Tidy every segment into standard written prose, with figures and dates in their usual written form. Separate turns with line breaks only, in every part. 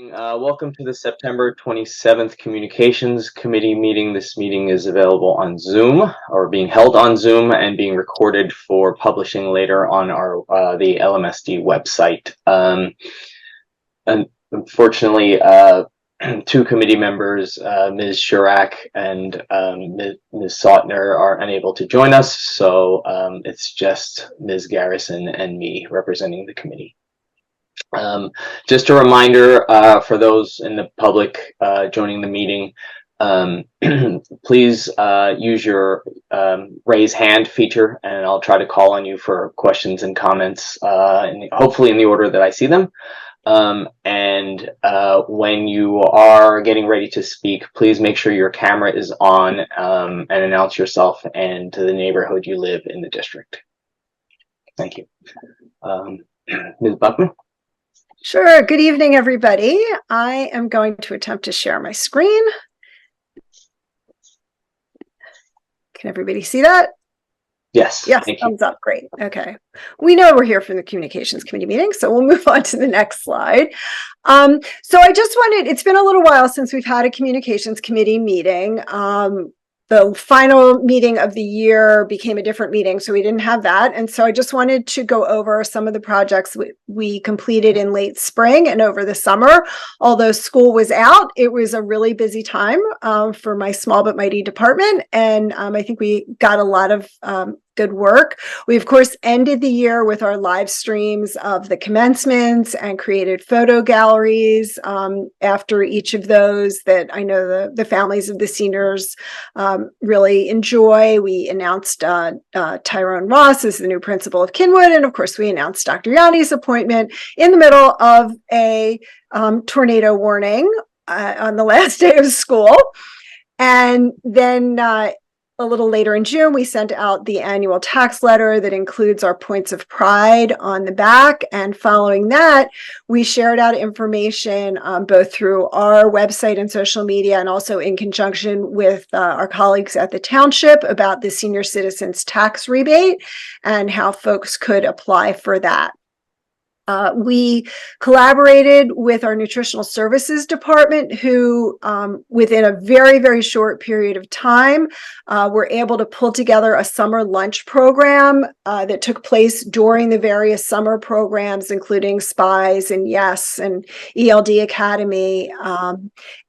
Welcome to the September 27th Communications Committee meeting. This meeting is available on Zoom, or being held on Zoom, and being recorded for publishing later on our the LMSD website. And unfortunately, two committee members, Ms. Chirac and Ms. Sautner, are unable to join us, so it's just Ms. Garrison and me representing the committee. Just a reminder for those in the public joining the meeting, please use your raise hand feature, and I'll try to call on you for questions and comments, hopefully in the order that I see them. When you are getting ready to speak, please make sure your camera is on, and announce yourself and to the neighborhood you live in the district. Thank you. Ms. Buckman?
Sure. Good evening, everybody. I am going to attempt to share my screen. Can everybody see that?
Yes.
Yes, thumbs up. Great. Okay. We know we're here from the Communications Committee meeting, so we'll move on to the next slide. So I just wanted, it's been a little while since we've had a Communications Committee meeting. The final meeting of the year became a different meeting, so we didn't have that. And so I just wanted to go over some of the projects we completed in late spring and over the summer. Although school was out, it was a really busy time for my small but mighty department. And I think we got a lot of good work. We, of course, ended the year with our live streams of the commencements and created photo galleries after each of those that I know the families of the seniors really enjoy. We announced Tyrone Ross as the new principal of Kinwood, and of course we announced Dr. Yanni's appointment in the middle of a tornado warning on the last day of school. And then a little later in June, we sent out the annual tax letter that includes our points of pride on the back. And following that, we shared out information both through our website and social media, and also in conjunction with our colleagues at the township about the senior citizens tax rebate and how folks could apply for that. We collaborated with our nutritional services department, who within a very, very short period of time were able to pull together a summer lunch program that took place during the various summer programs, including SPIES and YES and ELD Academy.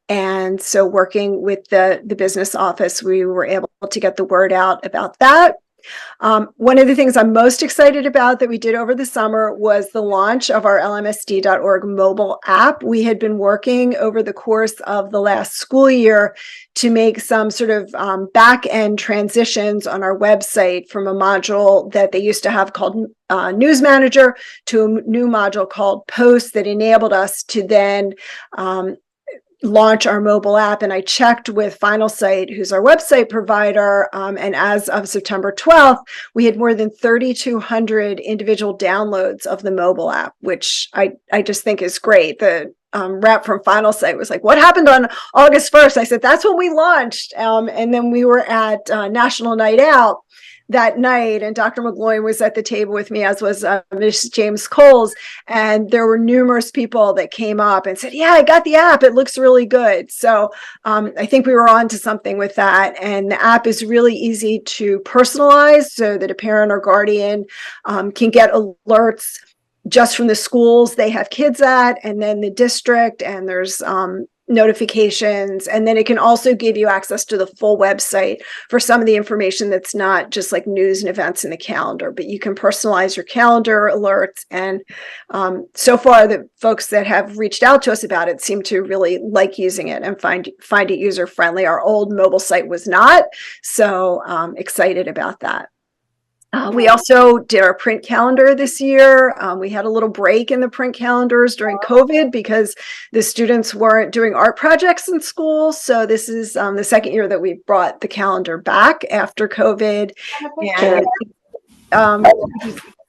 And so working with the business office, we were able to get the word out about that. One of the things I'm most excited about that we did over the summer was the launch of our LMSD.org mobile app. We had been working over the course of the last school year to make some sort of back-end transitions on our website from a module that they used to have called News Manager to a new module called Post that enabled us to then launch our mobile app. And I checked with Finalsite, who's our website provider, and as of September 12th, we had more than 3,200 individual downloads of the mobile app, which I just think is great. The rep from Finalsite was like, "What happened on August 1st?" I said, "That's when we launched." And then we were at National Night Out that night, and Dr. McGloin was at the table with me, as was Ms. James Coles, and there were numerous people that came up and said, "Yeah, I got the app. It looks really good." So I think we were on to something with that, and the app is really easy to personalize so that a parent or guardian can get alerts just from the schools they have kids at, and then the district, and there's notifications, and then it can also give you access to the full website for some of the information that's not just like news and events in the calendar, but you can personalize your calendar alerts. And so far, the folks that have reached out to us about it seem to really like using it and find it user friendly. Our old mobile site was not, so excited about that. We also did our print calendar this year. We had a little break in the print calendars during COVID because the students weren't doing art projects in school. So this is the second year that we brought the calendar back after COVID. And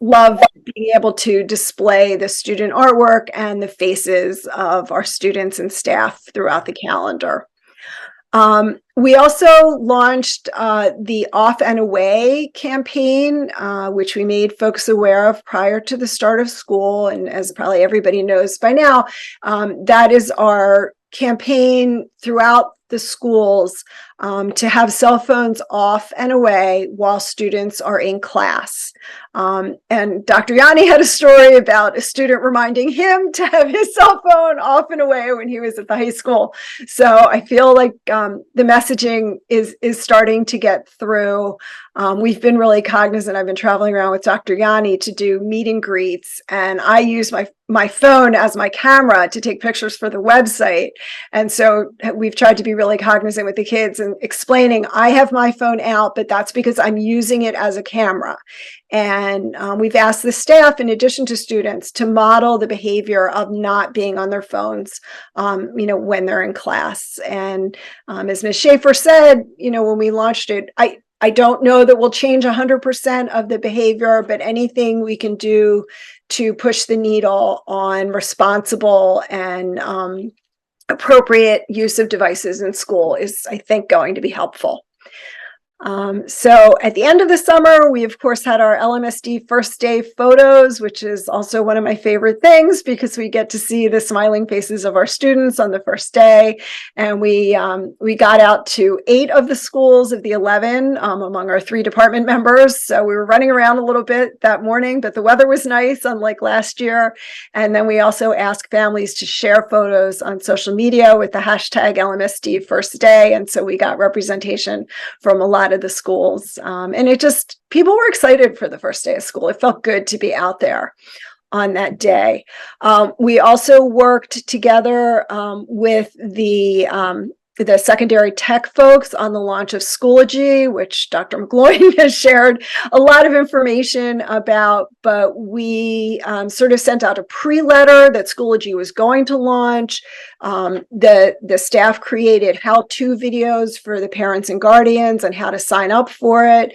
love being able to display the student artwork and the faces of our students and staff throughout the calendar. We also launched the Off and Away campaign, which we made folks aware of prior to the start of school. And as probably everybody knows by now, that is our campaign throughout the schools to have cell phones off and away while students are in class. And Dr. Yanni had a story about a student reminding him to have his cell phone off and away when he was at the high school. So I feel like the messaging is starting to get through. We've been really cognizant. I've been traveling around with Dr. Yanni to do meet and greets, and I use my phone as my camera to take pictures for the website. And so we've tried to be really cognizant with the kids and explaining, I have my phone out, but that's because I'm using it as a camera. And we've asked the staff, in addition to students, to model the behavior of not being on their phones, when they're in class. And as Ms. Schaefer said, when we launched it, I don't know that we'll change 100% of the behavior, but anything we can do to push the needle on responsible and appropriate use of devices in school is, I think, going to be helpful. So at the end of the summer, we of course had our LMSD first day photos, which is also one of my favorite things because we get to see the smiling faces of our students on the first day. And we got out to 8 of the schools of the 11 among our 3 department members. So we were running around a little bit that morning, but the weather was nice, unlike last year. And then we also asked families to share photos on social media with the hashtag LMSD first day. And so we got representation from a lot of the schools, and people were excited for the first day of school. It felt good to be out there on that day. We also worked together with the secondary tech folks on the launch of Schoology, which Dr. McGloin has shared a lot of information about, but we sort of sent out a pre-letter that Schoology was going to launch. The staff created how-to videos for the parents and guardians on how to sign up for it.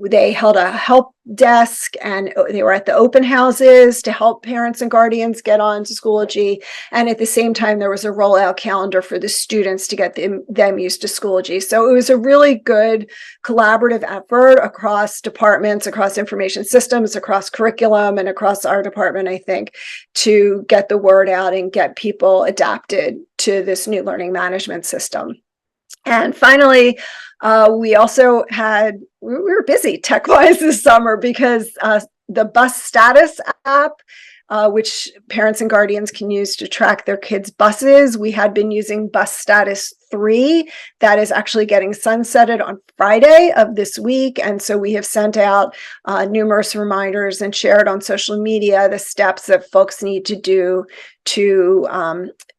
They held a help desk and they were at the open houses to help parents and guardians get on to Schoology. And at the same time, there was a rollout calendar for the students to get them used to Schoology. So it was a really good collaborative effort across departments, across information systems, across curriculum, and across our department, I think, to get the word out and get people adapted to this new learning management system. And finally, we were busy tech-wise this summer because the bus status app, which parents and guardians can use to track their kids' buses, we had been using Bus Status 3. That is actually getting sunsetted on Friday of this week. And so we have sent out numerous reminders and shared on social media the steps that folks need to do to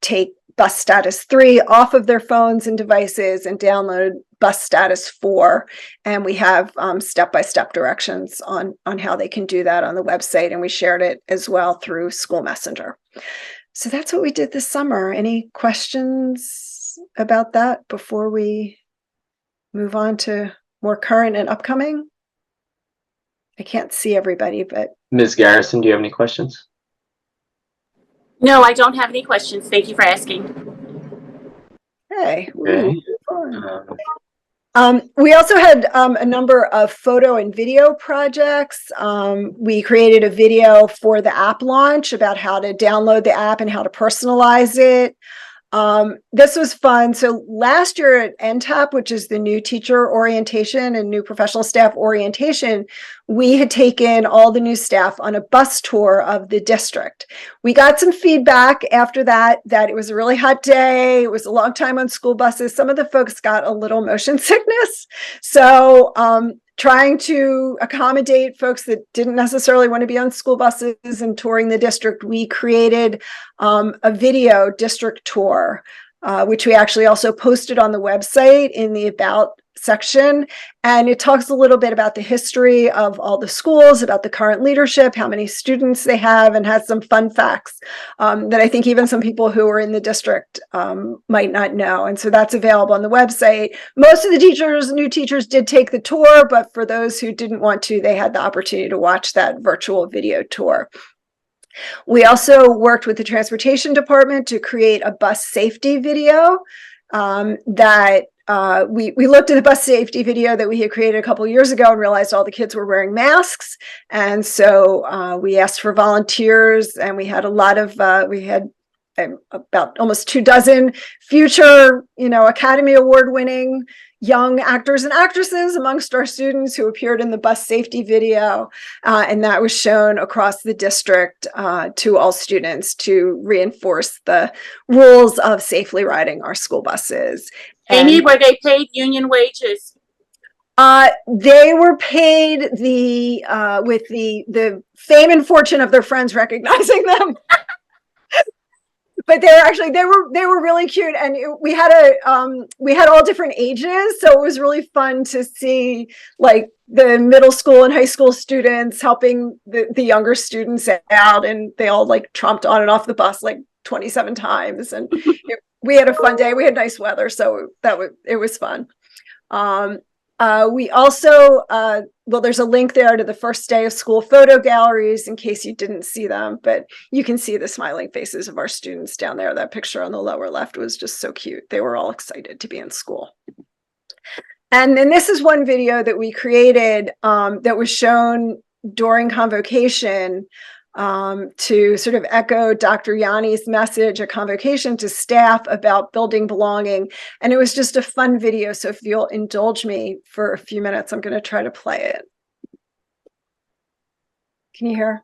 take Bus Status 3 off of their phones and devices and download Bus Status 4. And we have step-by-step directions on how they can do that on the website. And we shared it as well through School Messenger. So that's what we did this summer. Any questions about that before we move on to more current and upcoming? I can't see everybody, but.
Ms. Garrison, do you have any questions?
No, I don't have any questions. Thank you for asking.
Okay.
Okay.
We also had a number of photo and video projects. We created a video for the app launch about how to download the app and how to personalize it. This was fun. So last year at NTAP, which is the new teacher orientation and new professional staff orientation, we had taken all the new staff on a bus tour of the district. We got some feedback after that it was a really hot day. It was a long time on school buses. Some of the folks got a little motion sickness. So trying to accommodate folks that didn't necessarily want to be on school buses and touring the district, we created a video district tour, which we actually also posted on the website in the About section. And it talks a little bit about the history of all the schools, about the current leadership, how many students they have, and has some fun facts that I think even some people who are in the district might not know. And so that's available on the website. Most of the new teachers did take the tour, but for those who didn't want to, they had the opportunity to watch that virtual video tour. We also worked with the transportation department to create a bus safety video that we looked at the bus safety video that we had created a couple years ago and realized all the kids were wearing masks. And so we asked for volunteers, and we had a lot of, we had about almost 24 future, Academy Award winning young actors and actresses amongst our students who appeared in the bus safety video. And that was shown across the district to all students to reinforce the rules of safely riding our school buses.
Amy, were they paid union wages?
They were paid with the fame and fortune of their friends recognizing them. But they were really cute, and we had all different ages, so it was really fun to see like the middle school and high school students helping the younger students out, and they all like tromped on and off the bus like 27 times, and we had a fun day. We had nice weather, so it was fun. We also, there's a link there to the first day of school photo galleries in case you didn't see them, but you can see the smiling faces of our students down there. That picture on the lower left was just so cute. They were all excited to be in school. And then this is one video that we created that was shown during convocation to sort of echo Dr. Yanni's message at convocation to staff about building belonging. And it was just a fun video. So if you'll indulge me for a few minutes, I'm going to try to play it. Can you hear?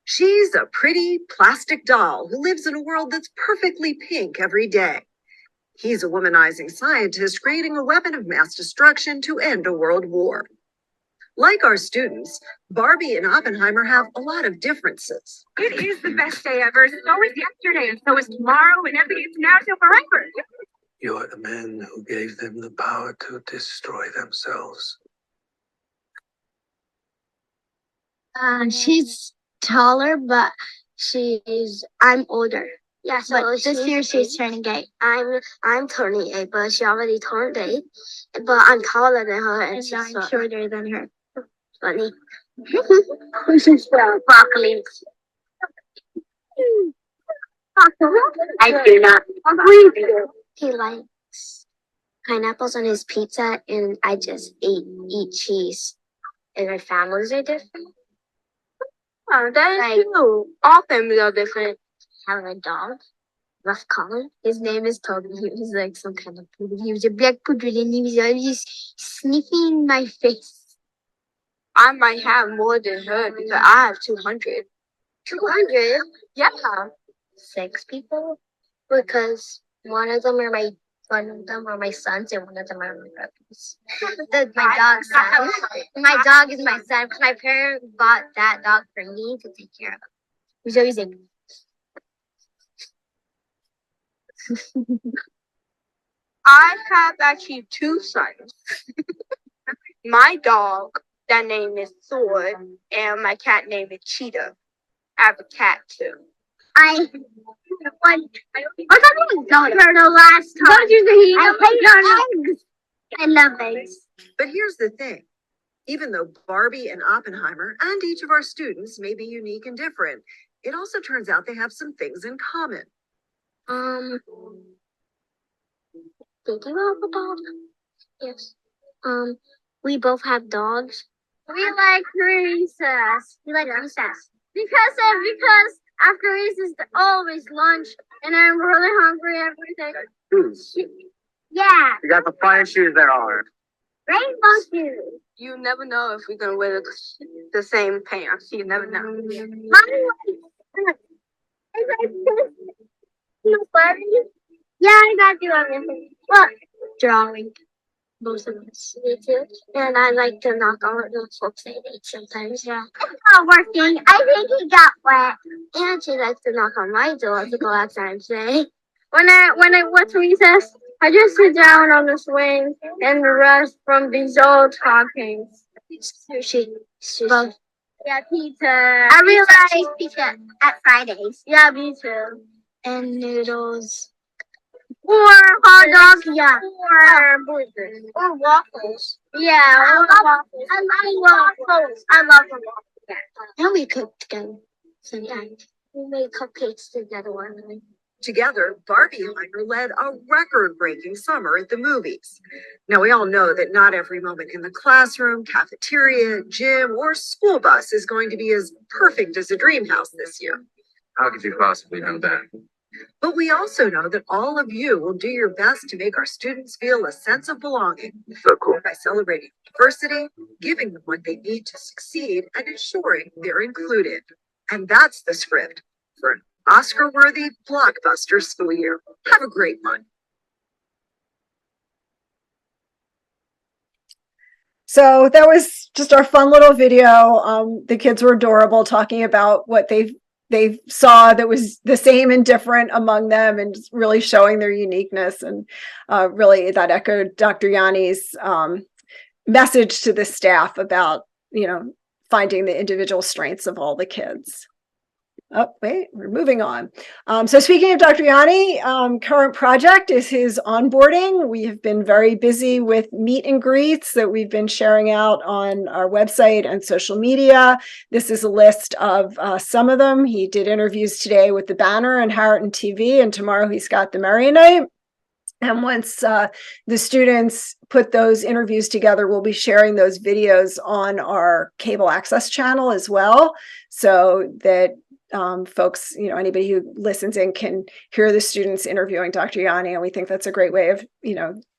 She's a pretty plastic doll who lives in a world that's perfectly pink every day. He's a womanizing scientist creating a weapon of mass destruction to end a world war. Like our students, Barbie and Oppenheimer have a lot of differences.
It is the best day ever. So is yesterday, and so is tomorrow, and everything is now till forever.
You're the men who gave them the power to destroy themselves.
She's taller, but I'm older. Yeah, so but this year she's turning 8. I'm turning 8, but she already turned 8. But I'm taller than her, and I'm shorter than her. Funny. Broccoli. I do not agree. He likes pineapples on his pizza, and I just eat cheese. And our families are different.
Oh, that is true. All families are different.
I have a dog, rough color. His name is Toby. He was like some kind of poodle. He was a black poodle, and he was always sniffing my face.
I might have more than her because I have 200.
200?
Yeah.
6 people? Because one of them are my sons, and one of them are my brothers. My dog's son. My dog is my son because my parents bought that dog for me to take care of. He's always like.
I have actually 2 sons. My dog, that name is Sword, and my cat name is Cheetah. I have a cat too.
I thought it was for the last time. I love eggs.
But here's the thing. Even though Barbie and Oppenheimer and each of our students may be unique and different, it also turns out they have some things in common.
Did you have a dog? Yes. We both have dogs. We like recess. We like recess. Because after recess, there's always lunch, and I'm really hungry every day. Yeah.
You got the finest shoes there are.
Rainbow shoes.
You never know if we're gonna wear the same pants. You never know.
Yeah, I got you everything. What? Drawing. Most of us. Me too. And I like to knock on the folks' age sometimes. Yeah. It's not working. I think he got wet. And she likes to knock on my door to go outside and play.
When I went to recess, I just sit down on the swing and rest from these old talkings.
Sushi.
Both. Yeah, pizza.
I really like pizza at Fridays.
Yeah, me too.
And noodles.
Or hot dogs.
Yeah.
Or waffles.
Yeah, I love waffles. I love the waffles. And we cook together sometimes. We made cupcakes together one night.
Together, Barbieheimer led a record-breaking summer at the movies. Now, we all know that not every moment in the classroom, cafeteria, gym, or school bus is going to be as perfect as a dream house this year.
How could you possibly know that?
But we also know that all of you will do your best to make our students feel a sense of belonging.
So cool.
By celebrating diversity, giving them what they need to succeed, and ensuring they're included. And that's the script for an Oscar-worthy blockbuster school year. Have a great one.
So that was just our fun little video. The kids were adorable, talking about what they saw that was the same and different among them, and just really showing their uniqueness. And really that echoed Dr. Yanni's message to the staff about, finding the individual strengths of all the kids. Oh, wait, we're moving on. So speaking of Dr. Yanni, current project is his onboarding. We have been very busy with meet and greets that we've been sharing out on our website and social media. This is a list of some of them. He did interviews today with the Banner and Harriton TV, and tomorrow he's got the Marionite. And once the students put those interviews together, we'll be sharing those videos on our cable access channel as well, so that folks, anybody who listens in can hear the students interviewing Dr. Yanni. And we think that's a great way of,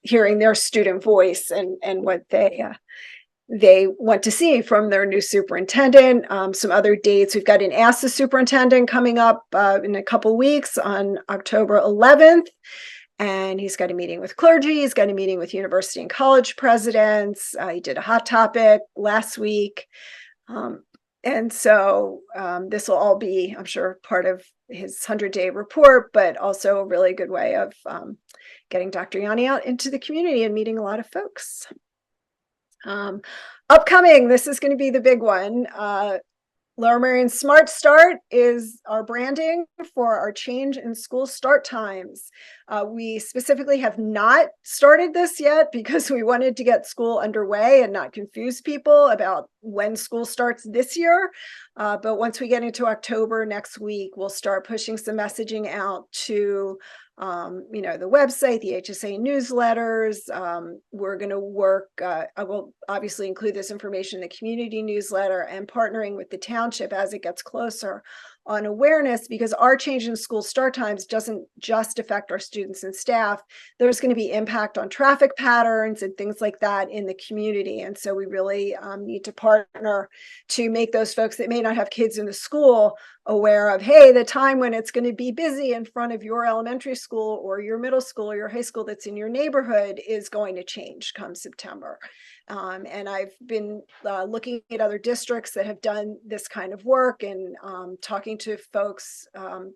hearing their student voice and what they want to see from their new superintendent. Some other dates: we've got an Ask the Superintendent coming up in a couple weeks on October 11th. And he's got a meeting with clergy. He's got a meeting with university and college presidents. He did a hot topic last week. And so this will all be, I'm sure, part of his 100-day report, but also a really good way of getting Dr. Yanni out into the community and meeting a lot of folks. Upcoming, this is going to be the big one. Lower Merion Smart Start is our branding for our change in school start times. We specifically have not started this yet because we wanted to get school underway and not confuse people about when school starts this year. But once we get into October next week, we'll start pushing some messaging out to the website, the HSA newsletters. We're going to work, I will obviously include this information in the community newsletter, and partnering with the township as it gets closer on awareness, because our change in school start times doesn't just affect our students and staff. There's going to be impact on traffic patterns and things like that in the community. And so we really need to partner to make those folks that may not have kids in the school aware of, hey, the time when it's going to be busy in front of your elementary school or your middle school or your high school that's in your neighborhood is going to change come September. And I've been looking at other districts that have done this kind of work, and talking to folks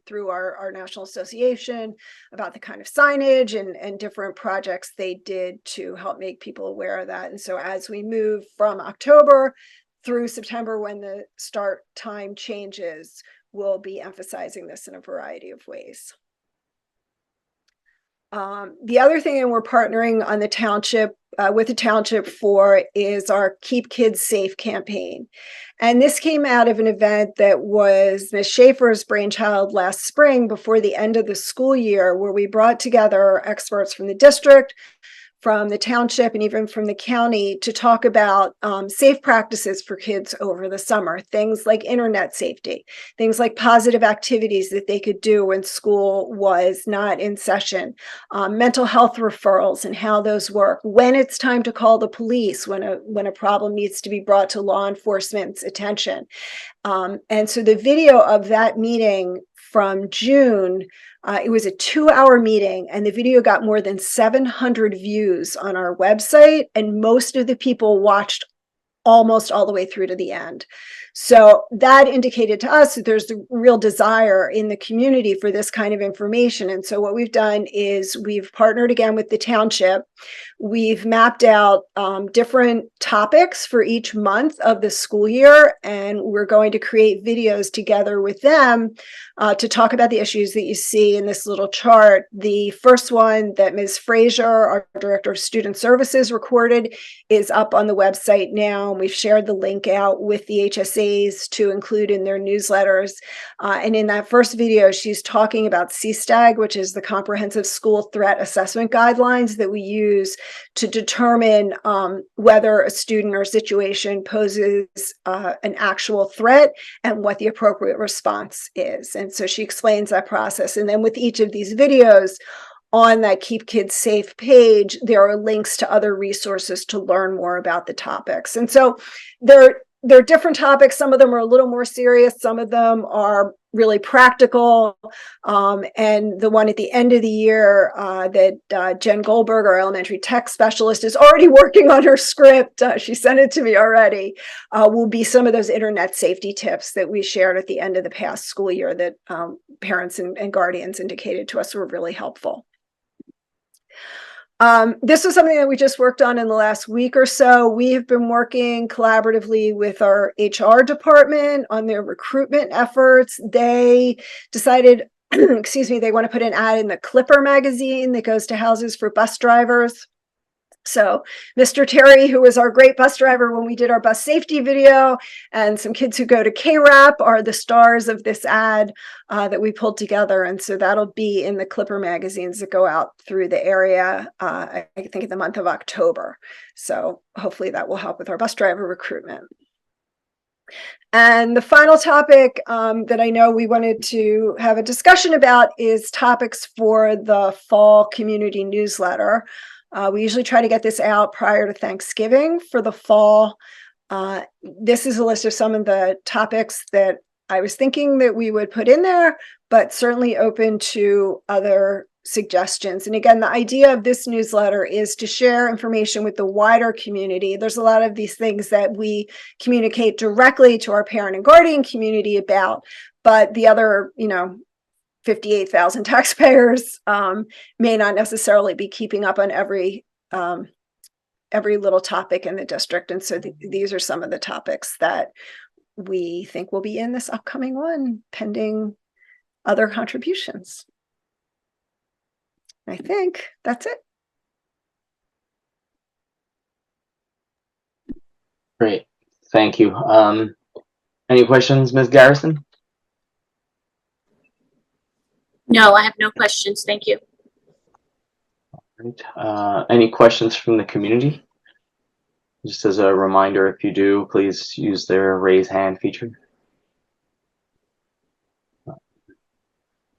through our national association about the kind of signage and different projects they did to help make people aware of that. And so as we move from October through September, when the start time changes, we'll be emphasizing this in a variety of ways. The other thing, and we're partnering on the township with the township for, is our Keep Kids Safe campaign. And this came out of an event that was Ms. Schaefer's brainchild last spring before the end of the school year, where we brought together experts from the district, from the township, and even from the county to talk about safe practices for kids over the summer. Things like internet safety, things like positive activities that they could do when school was not in session, mental health referrals and how those work, when it's time to call the police, when a problem needs to be brought to law enforcement's attention. And so the video of that meeting from June, it was a 2-hour meeting, and the video got more than 700 views on our website, and most of the people watched almost all the way through to the end. So that indicated to us that there's a real desire in the community for this kind of information. And so what we've done is we've partnered again with the township. We've mapped out different topics for each month of the school year, and we're going to create videos together with them to talk about the issues that you see in this little chart. The first one that Ms. Frazier, our Director of Student Services, recorded is up on the website now. home. We've shared the link out with the HSAs to include in their newsletters. And in that first video, she's talking about CSTAG, which is the Comprehensive School Threat Assessment Guidelines that we use to determine whether a student or situation poses an actual threat and what the appropriate response is. And so she explains that process. And then with each of these videos, on that Keep Kids Safe page, there are links to other resources to learn more about the topics. And so there are different topics. Some of them are a little more serious. Some of them are really practical. And the one at the end of the year that Jen Goldberg, our elementary tech specialist, is already working on her script. She sent it to me already. Will be some of those internet safety tips that we shared at the end of the past school year that parents and guardians indicated to us were really helpful. This was something that we just worked on in the last week or so. We have been working collaboratively with our HR department on their recruitment efforts. They decided, excuse me, they want to put an ad in the Clipper magazine that goes to houses for bus drivers. So Mr. Terry, who was our great bus driver when we did our bus safety video, and some kids who go to KRAP are the stars of this ad that we pulled together. And so that'll be in the Clipper magazines that go out through the area, I think in the month of October. So hopefully that will help with our bus driver recruitment. And the final topic that I know we wanted to have a discussion about is topics for the fall community newsletter. We usually try to get this out prior to Thanksgiving for the fall. This is a list of some of the topics that I was thinking that we would put in there, but certainly open to other suggestions. And again, the idea of this newsletter is to share information with the wider community. There's a lot of these things that we communicate directly to our parent and guardian community about, but the other, 58,000 taxpayers may not necessarily be keeping up on every little topic in the district. And so these are some of the topics that we think will be in this upcoming one, pending other contributions. I think that's it.
Great. Thank you. Any questions, Ms. Garrison?
No, I have no questions. Thank you.
Great. Any questions from the community? Just as a reminder, if you do, please use their raise hand feature.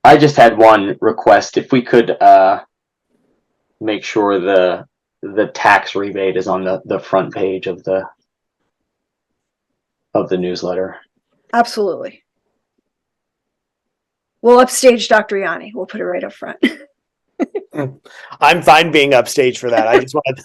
I just had one request. If we could make sure the tax rebate is on the front page of the newsletter.
Absolutely. We'll upstage Dr. Yanni. We'll put it right up front.
I'm fine being upstage for that. I just want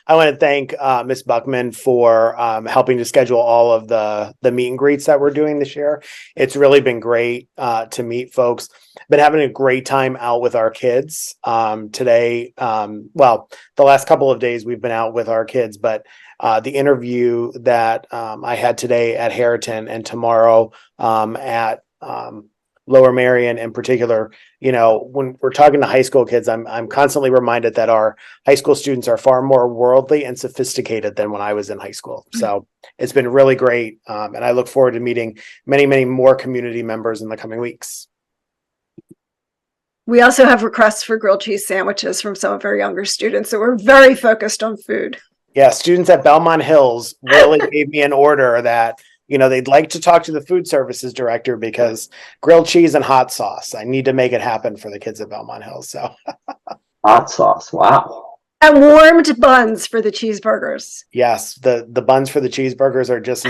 to thank Ms. Buckman for helping to schedule all of the meet and greets that we're doing this year. It's really been great to meet folks. Been having a great time out with our kids today. The last couple of days we've been out with our kids, but the interview that I had today at Harriton and tomorrow at Lower Marion in particular, when we're talking to high school kids, I'm constantly reminded that our high school students are far more worldly and sophisticated than when I was in high school. So it's been really great. And I look forward to meeting many, many more community members in the coming weeks.
We also have requests for grilled cheese sandwiches from some of our younger students. So we're very focused on food.
Yeah, students at Belmont Hills really gave me an order that they'd like to talk to the food services director because grilled cheese and hot sauce. I need to make it happen for the kids at Belmont Hills. So
hot sauce. Wow.
And warmed buns for the cheeseburgers.
Yes, the buns for the cheeseburgers are just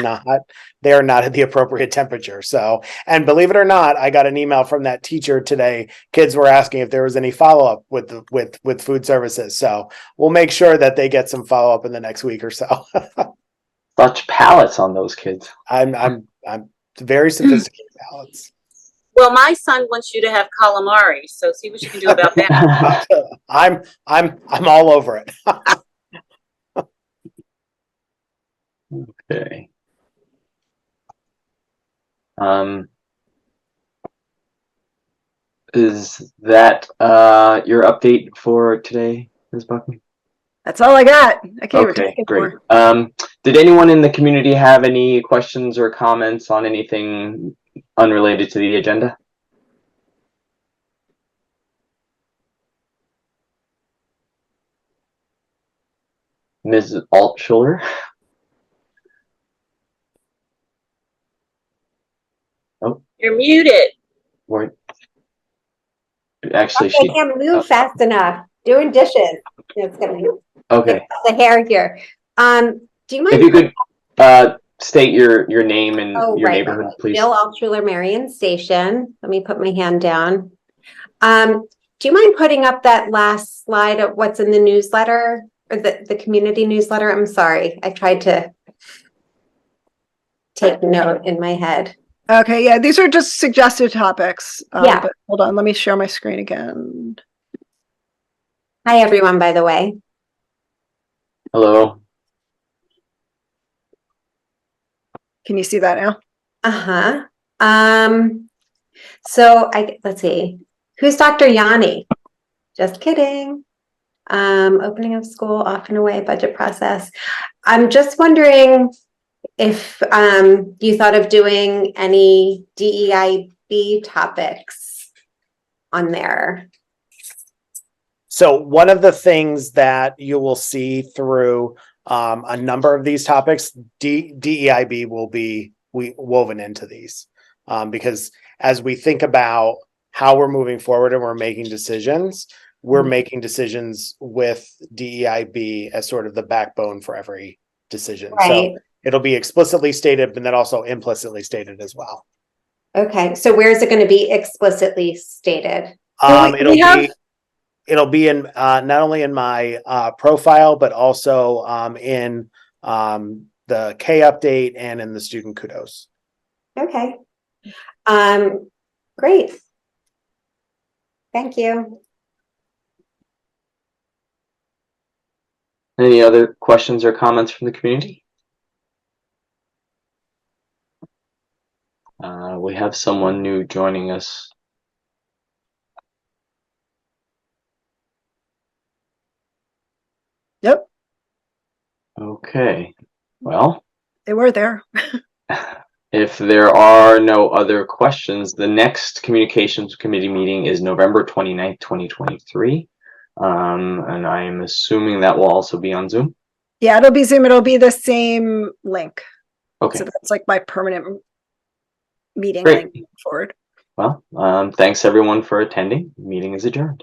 they're not at the appropriate temperature. So, and believe it or not, I got an email from that teacher today. Kids were asking if there was any follow-up with food services. So we'll make sure that they get some follow-up in the next week or so.
Such palates on those kids.
I'm very sophisticated palates.
Well, my son wants you to have calamari, so see what you can do about that.
I'm all over it.
Okay. Is that your update for today, Ms. Buckman?
That's all I got. I can't even
Okay,
take it
great.
more.
Did anyone in the community have any questions or comments on anything unrelated to the agenda? Ms. Altschuler?
You're muted.
Or actually,
I
she.
can't move fast enough. Doing dishes. It's gonna
Okay.
the hair here. Do you mind?
If you could state your name and your
right.
neighborhood, please.
Bill Altschuler, Marion Station. Let me put my hand down. Do you mind putting up that last slide of what's in the newsletter or the community newsletter? I'm sorry. I tried to take note in my head.
Okay, yeah, these are just suggested topics.
Yeah.
But hold on, let me share my screen again.
Hi, everyone, by the way.
Hello.
Can you see that now?
Uh-huh. So let's see. Who's Dr. Yanni? Just kidding. Opening of school, off and away, budget process. I'm just wondering if you thought of doing any DEIB topics on there.
So one of the things that you will see through a number of these topics, DEIB will be woven into these because as we think about how we're moving forward and we're making decisions with DEIB as sort of the backbone for every decision.
Right.
So it'll be explicitly stated, but then also implicitly stated as well.
Okay, so where is it going to be explicitly stated?
It'll be in not only in my profile, but also in the K update and in the student kudos.
Okay. Great. Thank you.
Any other questions or comments from the community? We have someone new joining us.
Yep,
Okay, well,
they were there.
if there are no other questions, the next communications committee meeting is November 29th, 2023. And I'm assuming that will also be on Zoom.
Yeah, it'll be Zoom. It'll be the same link.
Okay.
So that's like my permanent meeting
Great.
link forward.
Well, thanks everyone for attending. Meeting is adjourned.